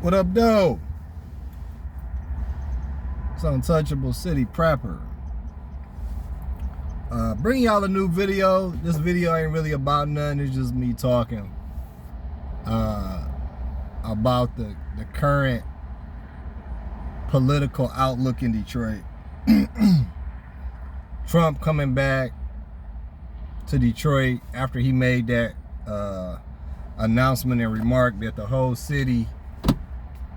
What up, though? It's Untouchable City Prepper. Bring y'all a new video. This video ain't really about nothing. It's just me talking about the current political outlook in Detroit. Trump coming back to Detroit after he made that announcement and remark that the whole city,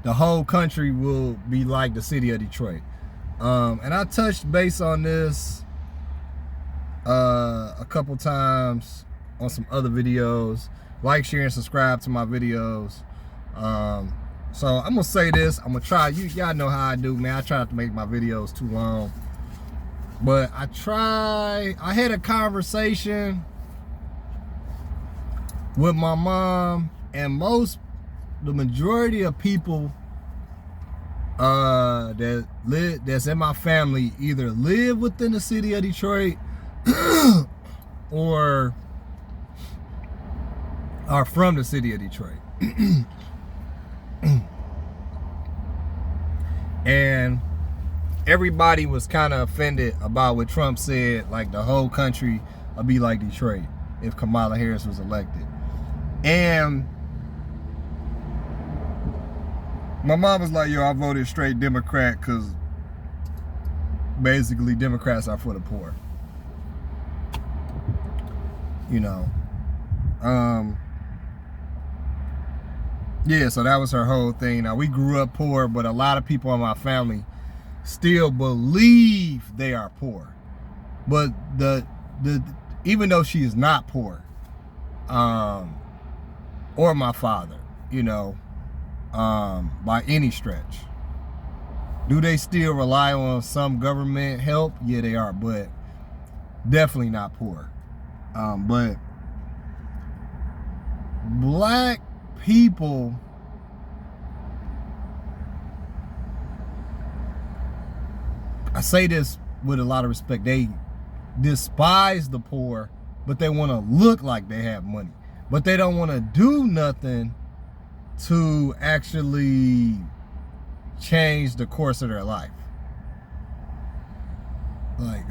the whole country will be like the city of Detroit. And I touched base on this a couple times on some other videos. Like, share, and subscribe to my videos. So I'm gonna say this. I'm gonna try. Y'all know how I do, man. I try not to make my videos too long, but I had a conversation with my mom, and the majority of people that's in my family either live within the city of Detroit or are from the city of Detroit. And everybody was kind of offended about what Trump said, like the whole country would be like Detroit if Kamala Harris was elected. And my mom was like, yo, I voted straight Democrat because basically Democrats are for the poor. You know. Yeah, so that was her whole thing. Now, we grew up poor, but a lot of people in my family still believe they are poor. But even though she is not poor, or my father, you know, by any stretch, do they still rely on some government help? Yeah, they are, but definitely not poor. But black people I say this with a lot of respect, they despise the poor, but they want to look like they have money, but they don't want to do nothing to actually change the course of their life. Like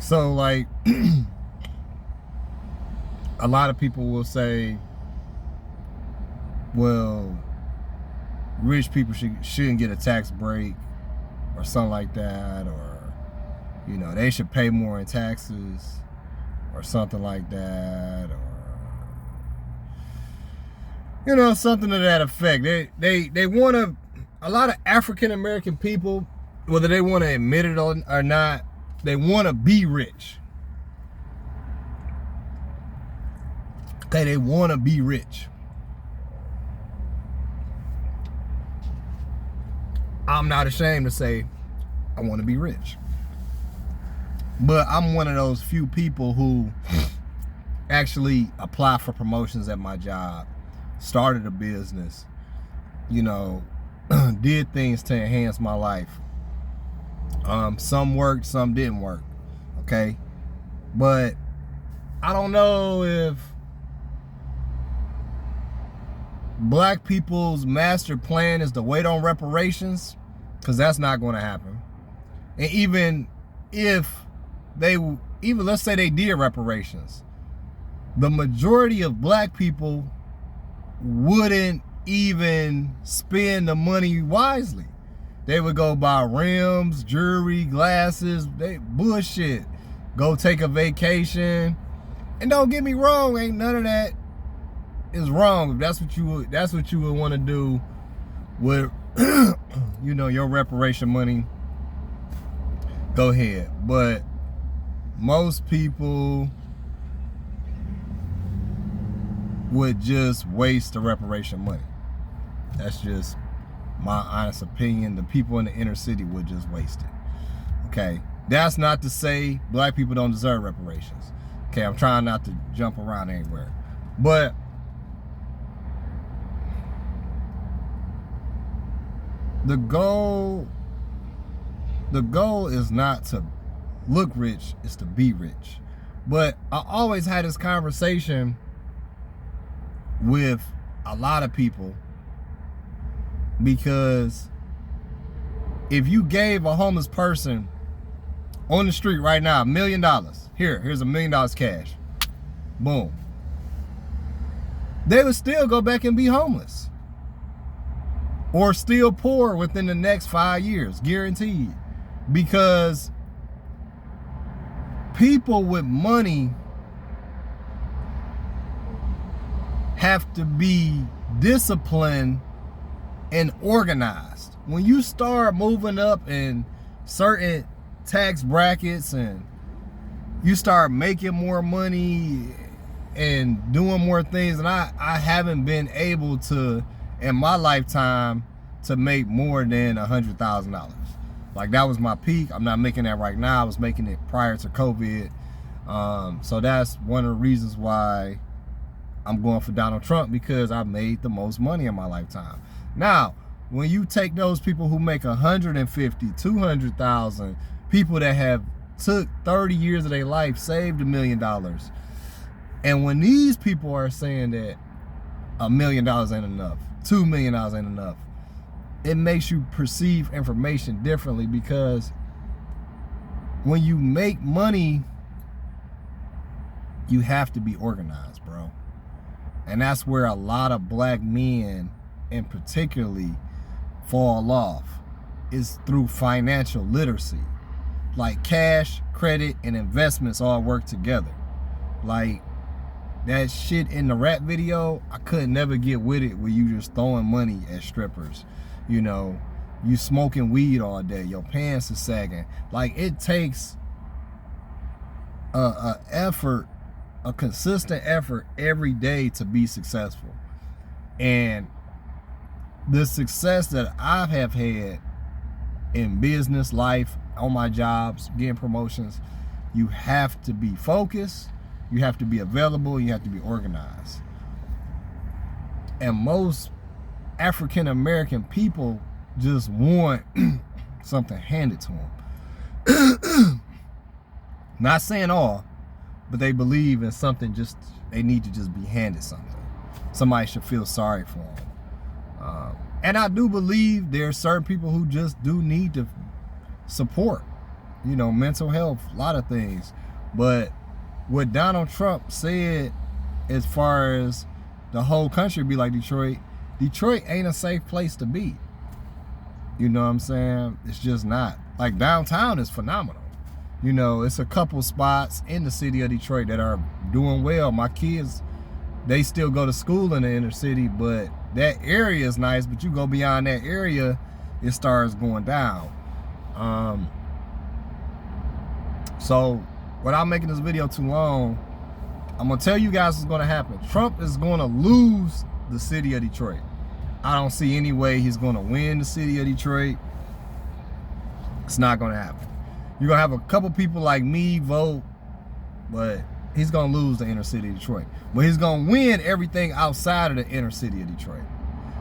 a lot of people will say, well, rich people shouldn't get a tax break or something like that, or, you know, they should pay more in taxes or something like that, or, you know, something to that effect. They want to, a lot of African American people, whether they want to admit it or not, they want to be rich. Okay, they want to be rich. I'm not ashamed to say I want to be rich. But I'm one of those few people who actually apply for promotions at my job, started a business, you know, did things to enhance my life. Some worked, some didn't work, okay? But I don't know if black people's master plan is to wait on reparations, because that's not going to happen. And even if let's say they did reparations, the majority of black people wouldn't even spend the money wisely. They would go buy rims, jewelry, glasses, bullshit. Go take a vacation. And don't get me wrong, ain't none of that is wrong. If that's what you would want to do with you know, your reparation money, go ahead. But most people would just waste the reparation money. That's just my honest opinion. The people in the inner city would just waste it. Okay, that's not to say black people don't deserve reparations. Okay, I'm trying not to jump around anywhere, but the goal is not to look rich, it's to be rich. But I always had this conversation with a lot of people Because if you gave a homeless person on the street right now $1 million, here's $1 million cash, boom, they would still go back and be homeless or still poor within the next 5 years, guaranteed. Because people with money have to be disciplined and organized. When you start moving up in certain tax brackets and you start making more money and doing more things, and I haven't been able to in my lifetime to make more than $100,000. Like, that was my peak. I'm not making that right now. I was making it prior to COVID. So that's one of the reasons why I'm going for Donald Trump, because I made the most money in my lifetime. Now, when you take those people who make 150, 200,000, people that have took 30 years of their life, saved $1 million, and when these people are saying that $1 million ain't enough, $2 million ain't enough, it makes you perceive information differently. Because when you make money, you have to be organized, bro. And that's where a lot of black men, and particularly, fall off, is through financial literacy. Like, cash, credit, and investments all work together. Like, that shit in the rap video, I could never get with it, where you just throwing money at strippers. You know, you smoking weed all day, your pants are sagging. Like, it takes a consistent effort every day to be successful. And the success that I have had in business, life, on my jobs, getting promotions, you have to be focused, you have to be available, you have to be organized. And most African American people just want something handed to them. Not saying all, but they believe in something, just they need to just be handed something. Somebody should feel sorry for them. And I do believe there are certain people who just do need to support, you know, mental health, a lot of things. But what Donald Trump said, as far as the whole country be like Detroit ain't a safe place to be. You know what I'm saying? It's just not. Like, downtown is phenomenal. You know, it's a couple spots in the city of Detroit that are doing well. My kids, they still go to school in the inner city, but that area is nice. But you go beyond that area, it starts going down. So without making this video too long, I'm gonna tell you guys what's gonna happen. Trump is gonna lose the city of Detroit. I don't see any way he's gonna win the city of Detroit. It's not gonna happen. You're gonna have a couple people like me vote, but he's gonna lose the inner city of Detroit. But he's gonna win everything outside of the inner city of Detroit.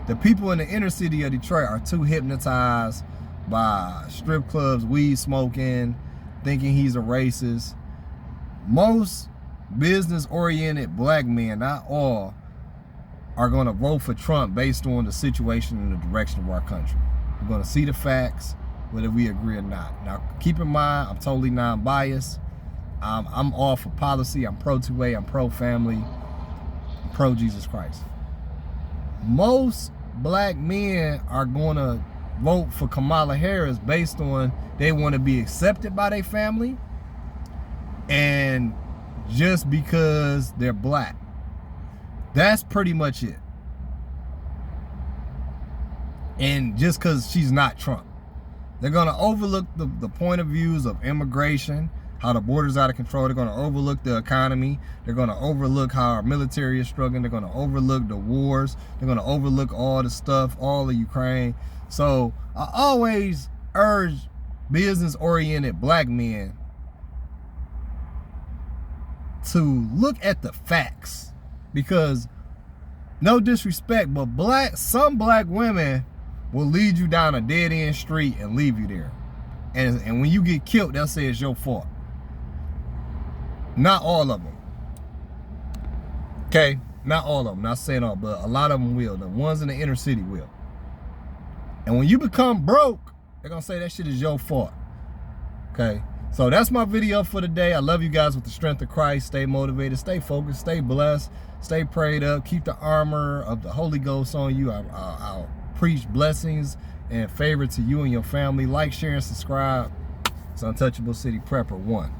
The people in the inner city of Detroit are too hypnotized by strip clubs, weed smoking, thinking he's a racist. Most business-oriented black men, not all, are gonna vote for Trump based on the situation and the direction of our country. We're gonna see the facts, whether we agree or not. Now, keep in mind, I'm totally non-biased. I'm all for policy. I'm pro-2A, I'm pro-family, I'm pro-Jesus Christ. Most black men are gonna vote for Kamala Harris based on they want to be accepted by their family, and just because they're black. That's pretty much it. And just because she's not Trump. They're going to overlook the point of views of immigration, how the border's out of control. They're going to overlook the economy. They're going to overlook how our military is struggling. They're going to overlook the wars. They're going to overlook all the stuff, all of Ukraine. So I always urge business-oriented black men to look at the facts. Because, no disrespect, but some black women will lead you down a dead-end street and leave you there. And when you get killed, they'll say it's your fault. Not all of them. Okay? Not all of them. Not saying all, but a lot of them will. The ones in the inner city will. And when you become broke, they're gonna say that shit is your fault. Okay? So that's my video for today. I love you guys with the strength of Christ. Stay motivated, stay focused, stay blessed, stay prayed up, keep the armor of the Holy Ghost on you. I'll preach blessings and favor to you and your family. Like, share, and subscribe. It's Untouchable City Prepper 1.